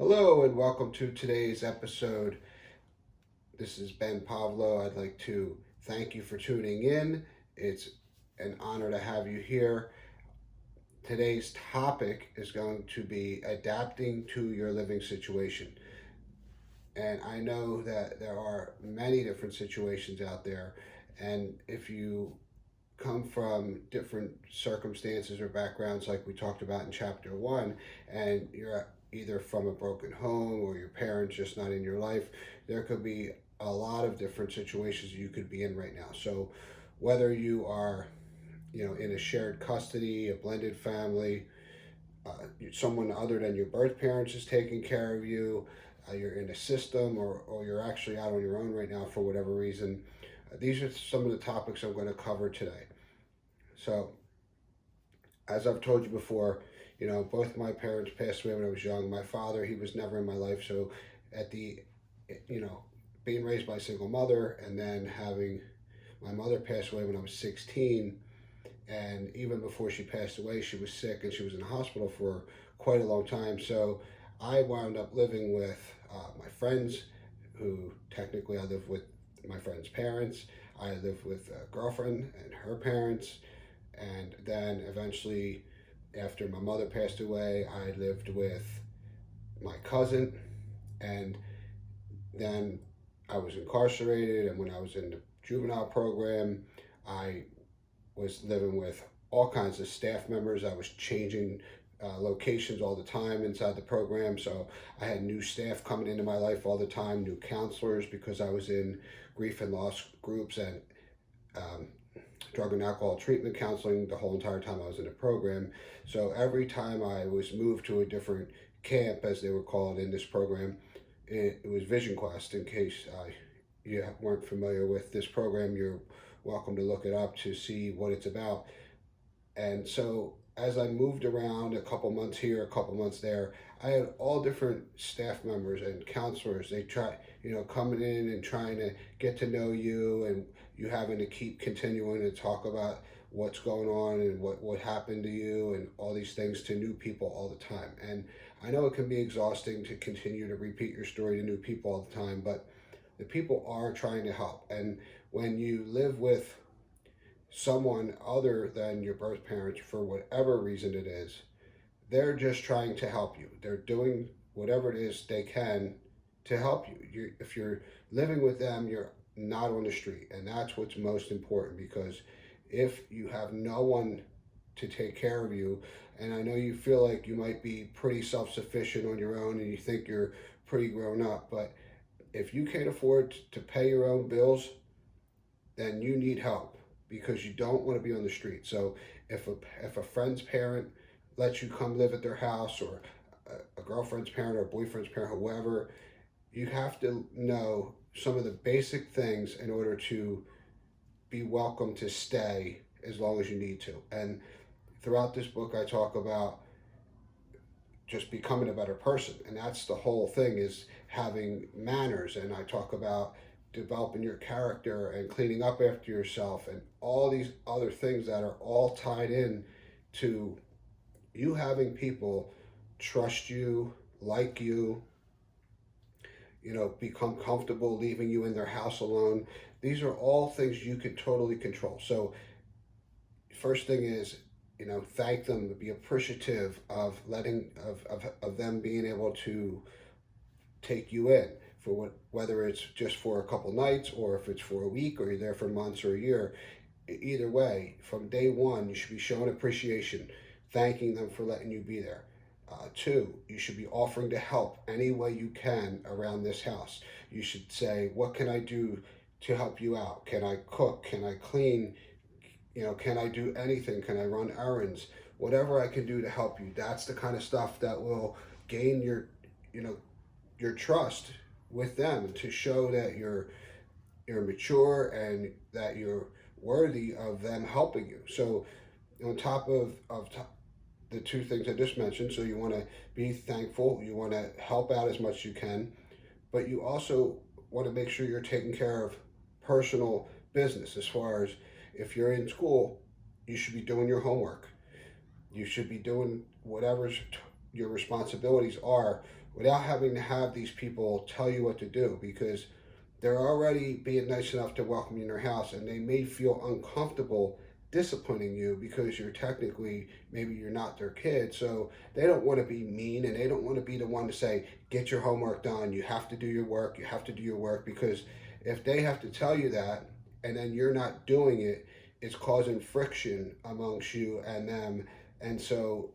Hello and welcome to today's episode. This is Ben Pavlo. I'd like to thank you for tuning in. It's an honor to have you here. Today's topic is going to be adapting to your living situation. And I know that there are many different situations out there. And if you come from different circumstances or backgrounds, like we talked about in chapter one, and you're either from a broken home or your parents just not in your life, there could be a lot of different situations you could be in right now. So, whether you are, in a shared custody, a blended family, someone other than your birth parents is taking care of you, you're in a system, or you're actually out on your own right now for whatever reason. These are some of the topics I'm going to cover today. So, as I've told you before, both my parents passed away when I was young. My father, he was never in my life. So, at the, you know, being raised by a single mother and then having my mother pass away when I was 16, and even before she passed away, she was sick and she was in the hospital for quite a long time. So, I wound up living with my friends, who technically I lived with my friend's parents. I lived with a girlfriend and her parents, and then eventually, after my mother passed away, I lived with my cousin. And then I was incarcerated. And when I was in the juvenile program, I was living with all kinds of staff members. I was changing locations all the time inside the program. So I had new staff coming into my life all the time, new counselors, because I was in grief and loss groups and um, drug and alcohol treatment counseling the whole entire time I was in the program. So every time I was moved to a different camp, as they were called in this program, it was Vision Quest. In case you weren't familiar with this program, you're welcome to look it up to see what it's about. And so as I moved around, a couple months here, a couple months there, I had all different staff members and counselors. They try, coming in and trying to get to know you, and you having to keep continuing to talk about what's going on and what happened to you and all these things to new people all the time. And I know it can be exhausting to continue to repeat your story to new people all the time, but the people are trying to help. And when you live with someone other than your birth parents, for whatever reason it is, they're just trying to help you. They're doing whatever it is they can to help you. If you're living with them, you're not on the street. And that's what's most important, because if you have no one to take care of you, and I know you feel like you might be pretty self sufficient on your own and you think you're pretty grown up, but if you can't afford to pay your own bills, then you need help, because you don't want to be on the street. So if a friend's parent lets you come live at their house, or a girlfriend's parent or a boyfriend's parent, whoever, you have to know some of the basic things in order to be welcome to stay as long as you need to. And throughout this book, I talk about just becoming a better person, and that's the whole thing, is having manners. And I talk about developing your character and cleaning up after yourself and all these other things that are all tied in to you having people trust you, like you, become comfortable leaving you in their house alone. These are all things you can totally control. So first thing is, thank them, be appreciative of of them being able to take you in for whether it's just for a couple nights, or if it's for a week, or you're there for months or a year. Either way, from day one, you should be showing appreciation, thanking them for letting you be there. Two, you should be offering to help any way you can around this house. You should say, what can I do to help you out? Can I cook? Can I clean? Can I do anything? Can I run errands? Whatever I can do to help you. That's the kind of stuff that will gain you know, your trust with them, to show that you're mature and that you're worthy of them helping you. So on top of the two things I just mentioned, so you want to be thankful, you want to help out as much as you can, but you also want to make sure you're taking care of personal business. As far as, if you're in school, you should be doing your homework. You should be doing whatever's your responsibilities are without having to have these people tell you what to do, because they're already being nice enough to welcome you in their house, and they may feel uncomfortable disciplining you because you're technically, maybe you're not their kid. So they don't want to be mean, and they don't want to be the one to say, get your homework done, you have to do your work, you have to do your work. Because if they have to tell you that and then you're not doing it, it's causing friction amongst you and them. And so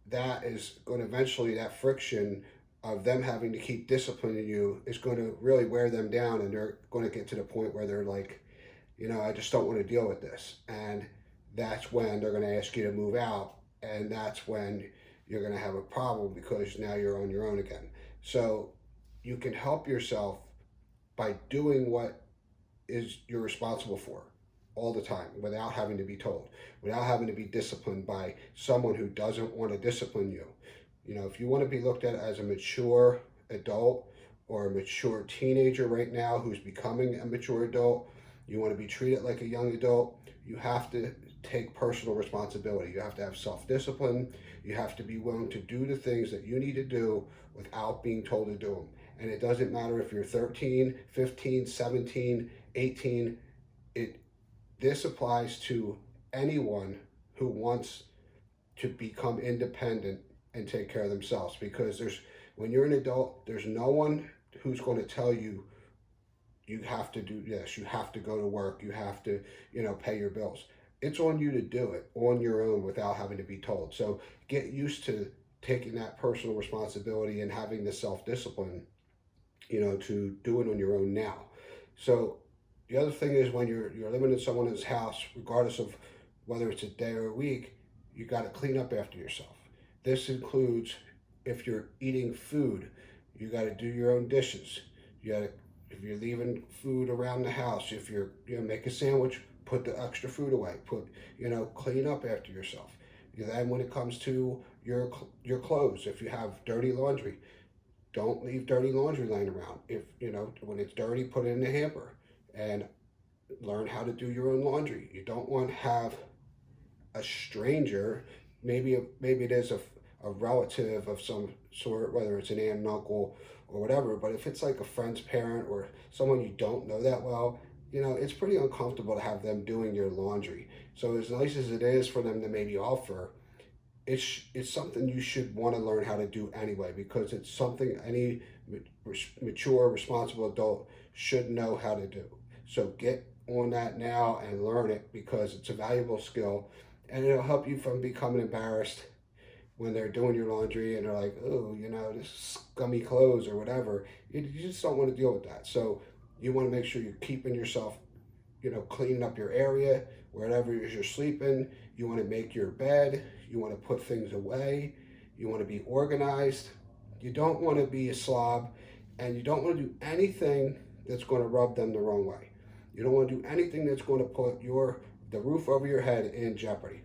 that is going to eventually, that friction of them having to keep disciplining you is going to really wear them down, and they're going to get to the point where they're like, I just don't want to deal with this. And that's when they're going to ask you to move out, and that's when you're going to have a problem, because now you're on your own again. So you can help yourself by doing what is you're responsible for all the time, without having to be told, without having to be disciplined by someone who doesn't want to discipline you. If you want to be looked at as a mature adult or a mature teenager right now who's becoming a mature adult, you want to be treated like a young adult, you have to take personal responsibility. You have to have self-discipline. You have to be willing to do the things that you need to do without being told to do them. And it doesn't matter if you're 13, 15, 17, 18. This applies to anyone who wants to become independent and take care of themselves, because when you're an adult, there's no one who's going to tell you you have to do this, you have to go to work, you have to pay your bills. It's on you to do it on your own without having to be told. So get used to taking that personal responsibility and having the self-discipline to do it on your own now. So the other thing is, when you're living in someone's house, regardless of whether it's a day or a week, you got to clean up after yourself. This includes, if you're eating food, you got to do your own dishes. You got to, if you're leaving food around the house, if you're make a sandwich, put the extra food away. Clean up after yourself. Then when it comes to your clothes, if you have dirty laundry, don't leave dirty laundry laying around. If when it's dirty, put it in the hamper and learn how to do your own laundry. You don't want to have a stranger, maybe it is a relative of some sort, whether it's an aunt and uncle or whatever, but if it's like a friend's parent or someone you don't know that well, it's pretty uncomfortable to have them doing your laundry. So as nice as it is for them to maybe offer, it's something you should want to learn how to do anyway, because it's something any mature, responsible adult should know how to do. So get on that now and learn it, because it's a valuable skill, and it'll help you from becoming embarrassed when they're doing your laundry and they're like, oh, this scummy clothes or whatever. You just don't want to deal with that. So you want to make sure you're keeping yourself, cleaning up your area, wherever you're sleeping. You want to make your bed. You want to put things away. You want to be organized. You don't want to be a slob, and you don't want to do anything that's going to rub them the wrong way. You don't want to do anything that's going to put the roof over your head in jeopardy.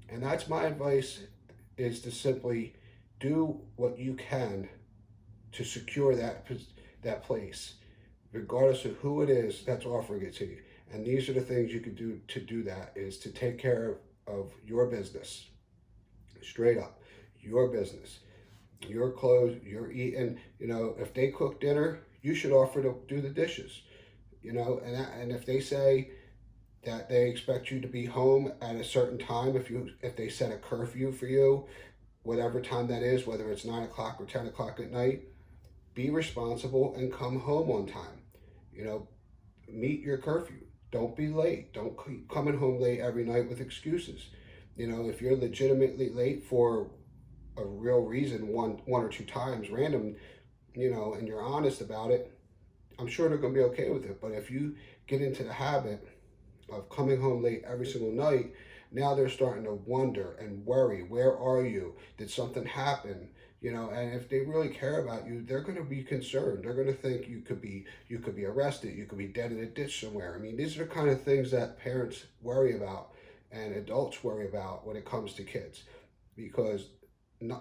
And that's my advice, is to simply do what you can to secure that place, regardless of who it is that's offering it to you. And these are the things you can do to do that, is to take care of your business. Straight up, your business, your clothes, your eating. If they cook dinner, you should offer to do the dishes. And if they say that they expect you to be home at a certain time, if they set a curfew for you, whatever time that is, whether it's 9 o'clock or 10 o'clock at night, be responsible and come home on time. Meet your curfew. Don't be late. Don't keep coming home late every night with excuses. If you're legitimately late for a real reason, one or two times random, and you're honest about it, I'm sure they're going to be okay with it. But if you get into the habit of coming home late every single night, now they're starting to wonder and worry, where are you? Did something happen? And if they really care about you, they're going to be concerned. They're going to think you could be arrested, you could be dead in a ditch somewhere. I mean, these are the kind of things that parents worry about and adults worry about when it comes to kids, because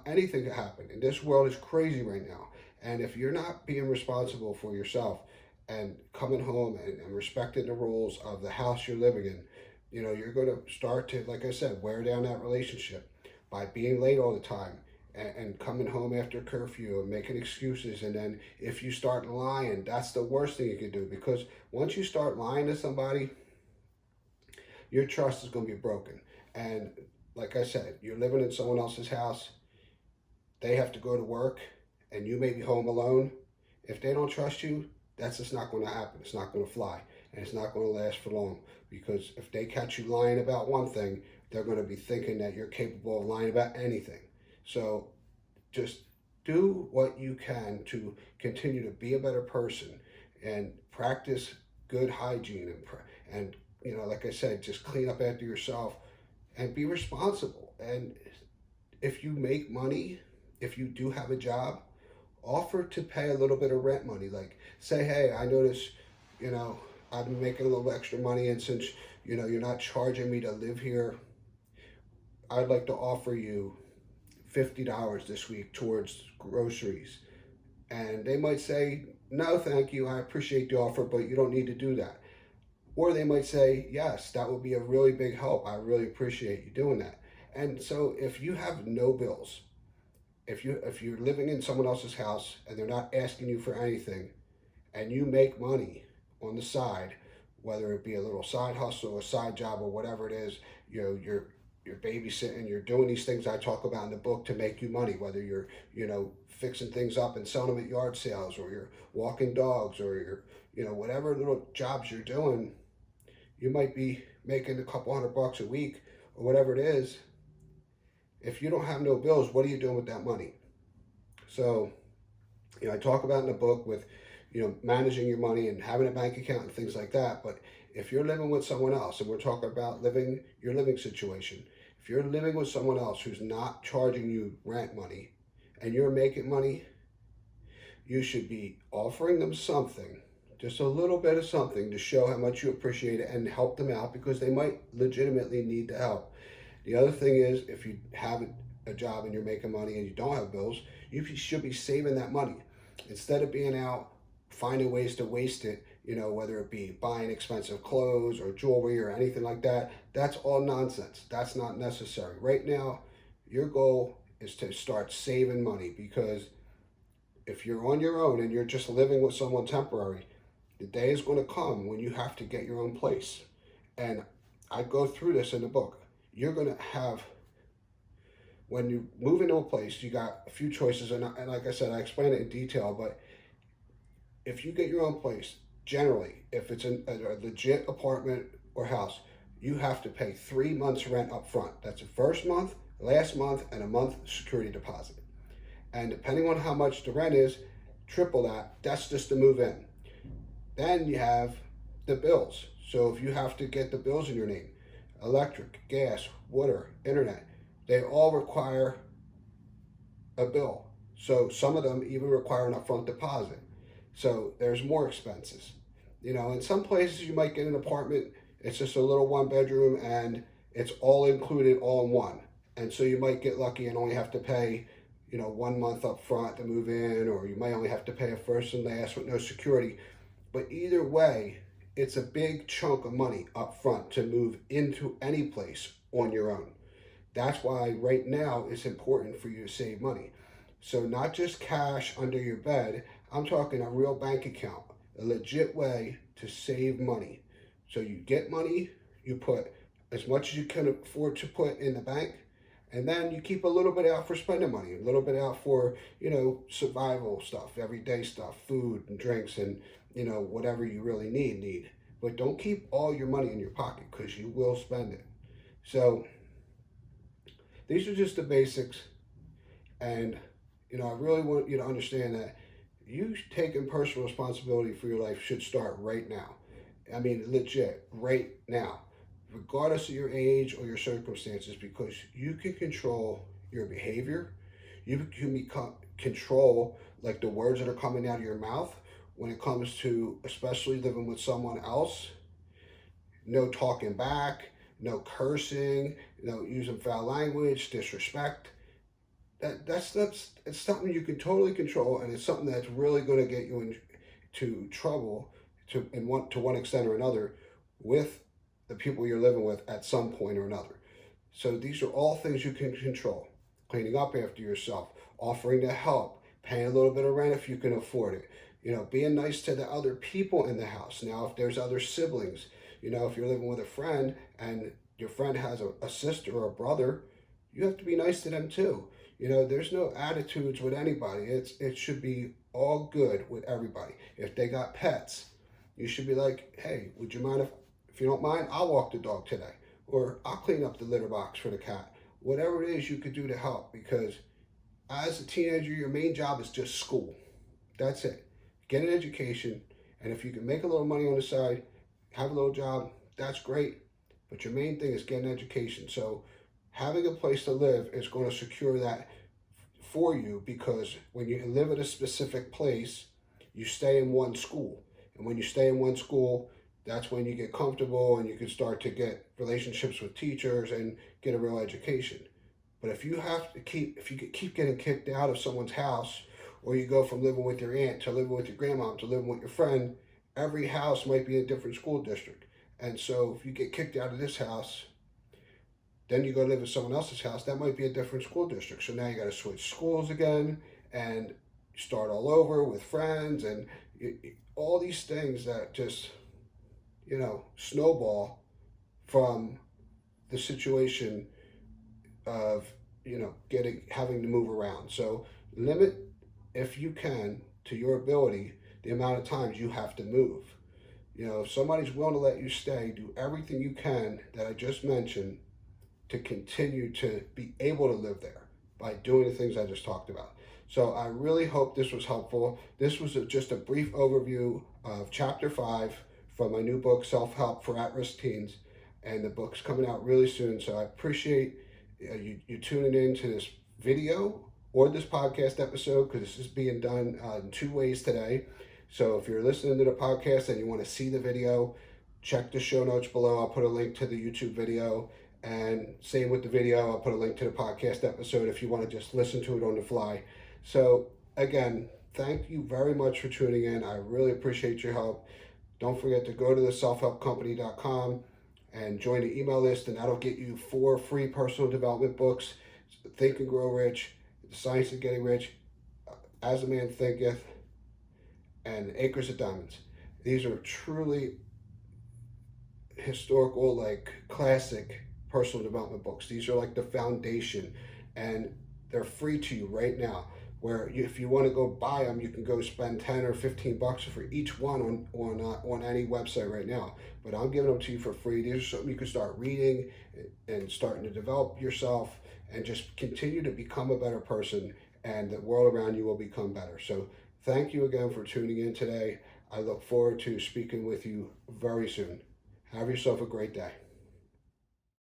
anything could happen. And this world is crazy right now. And if you're not being responsible for yourself and coming home and respecting the rules of the house you're living in, you're going to start to, like I said, wear down that relationship by being late all the time and coming home after curfew and making excuses. And then if you start lying, that's the worst thing you can do, because once you start lying to somebody, your trust is going to be broken. And like I said, you're living in someone else's house, they have to go to work, and you may be home alone. If they don't trust you, that's just not going to happen. It's not going to fly, and it's not going to last for long, because if they catch you lying about one thing, they're going to be thinking that you're capable of lying about anything. So just do what you can to continue to be a better person and practice good hygiene, and like I said, just clean up after yourself and be responsible. And if you make money, if you do have a job, offer to pay a little bit of rent money. Like, say, hey, I notice, you know, I've been making a little extra money, and since you're not charging me to live here, I'd like to offer you $50 this week towards groceries. And they might say, no, thank you, I appreciate the offer, but you don't need to do that. Or they might say, yes, that would be a really big help. I really appreciate you doing that. And so if you have no bills, if you're living in someone else's house and they're not asking you for anything, and you make money on the side, whether it be a little side hustle, a side job, or whatever it is, you're babysitting, you're doing these things I talk about in the book to make you money, whether you're fixing things up and selling them at yard sales, or you're walking dogs, or you're whatever little jobs you're doing, you might be making a couple $100 a week or whatever it is. If you don't have no bills, what are you doing with that money? So, I talk about in the book with, managing your money and having a bank account and things like that. But if you're living with someone else, and we're talking about your living situation, if you're living with someone else who's not charging you rent money and you're making money, you should be offering them something, just a little bit of something, to show how much you appreciate it and help them out, because they might legitimately need the help. The other thing is, if you have a job and you're making money and you don't have bills, you should be saving that money. Instead of being out finding ways to waste it, whether it be buying expensive clothes or jewelry or anything like that, that's all nonsense. That's not necessary. Right now, your goal is to start saving money, because if you're on your own and you're just living with someone temporary, the day is going to come when you have to get your own place. And I go through this in the book. You're going to have, when you move into a place, you got a few choices. And like I said, I explain it in detail, but if you get your own place, generally, if it's a legit apartment or house, you have to pay 3 months rent up front. That's the first month, last month, and a month security deposit. And depending on how much the rent is, triple that. That's just to move in. Then you have the bills. So if you have to get the bills in your name, electric, gas, water, internet, they all require a bill. So some of them even require an upfront deposit. So there's more expenses. In some places you might get an apartment, it's just a little 1 bedroom and it's all included all in one. And so you might get lucky and only have to pay, 1 month up front to move in, or you might only have to pay a first and last with no security. But either way, it's a big chunk of money up front to move into any place on your own. That's why right now it's important for you to save money. So not just cash under your bed, I'm talking a real bank account, a legit way to save money. So you get money, you put as much as you can afford to put in the bank, and then you keep a little bit out for spending money, a little bit out for, survival stuff, everyday stuff, food and drinks, and, whatever you really need. But don't keep all your money in your pocket, because you will spend it. So these are just the basics. And, I really want you to understand that you taking personal responsibility for your life should start right now. I mean, legit, right now, regardless of your age or your circumstances, because you can control your behavior. You can control, like, the words that are coming out of your mouth when it comes to, especially living with someone else. No talking back, no cursing, no using foul language, disrespect. That's it's something you can totally control, and it's something that's really going to get you into trouble to one extent or another with the people you're living with at some point or another. So these are all things you can control. cleaning up after yourself, offering to help, paying a little bit of rent if you can afford it. Being nice to the other people in the house. Now, if there's other siblings, if you're living with a friend and your friend has a sister or a brother, you have to be nice to them too. There's no attitudes with anybody. It should be all good with everybody. If they got pets, you should be like, hey, would you mind if you don't mind, I'll walk the dog today, or I'll clean up the litter box for the cat. Whatever it is you could do to help, because as a teenager, your main job is just school. That's it. Get an education, and if you can make a little money on the side, have a little job, that's great. But your main thing is get an education. So having a place to live is going to secure that for you, because when you live at a specific place, you stay in one school. And when you stay in one school, that's when you get comfortable and you can start to get relationships with teachers and get a real education. But if you keep getting kicked out of someone's house, or you go from living with your aunt to living with your grandma to living with your friend, every house might be a different school district. And so if you get kicked out of this house, then you go live in someone else's house, that might be a different school district. So now you got to switch schools again and start all over with friends and all these things that just, snowball from the situation of, having to move around. So limit, if you can, to your ability, the amount of times you have to move. If somebody's willing to let you stay, do everything you can that I just mentioned to continue to be able to live there by doing the things I just talked about. So I really hope this was helpful. This was just a brief overview of Chapter 5 from my new book, Self-Help for At-Risk Teens. And the book's coming out really soon. So I appreciate you tuning in to this video or this podcast episode, because this is being done in 2 ways today. So if you're listening to the podcast and you want to see the video, check the show notes below. I'll put a link to the YouTube video. And same with the video, I'll put a link to the podcast episode if you want to just listen to it on the fly. So again, thank you very much for tuning in. I really appreciate your help. Don't forget to go to the selfhelpcompany.com and join the email list, and that'll get you 4 free personal development books: Think and Grow Rich, The Science of Getting Rich, As a Man Thinketh, and Acres of Diamonds. These are truly historical, classic personal development books. These are like the foundation, and they're free to you right now. Where if you want to go buy them, you can go spend $10 or $15 for each one on any website right now. But I'm giving them to you for free. These are something you can start reading and starting to develop yourself, and just continue to become a better person, and the world around you will become better. So thank you again for tuning in today. I look forward to speaking with you very soon. Have yourself a great day.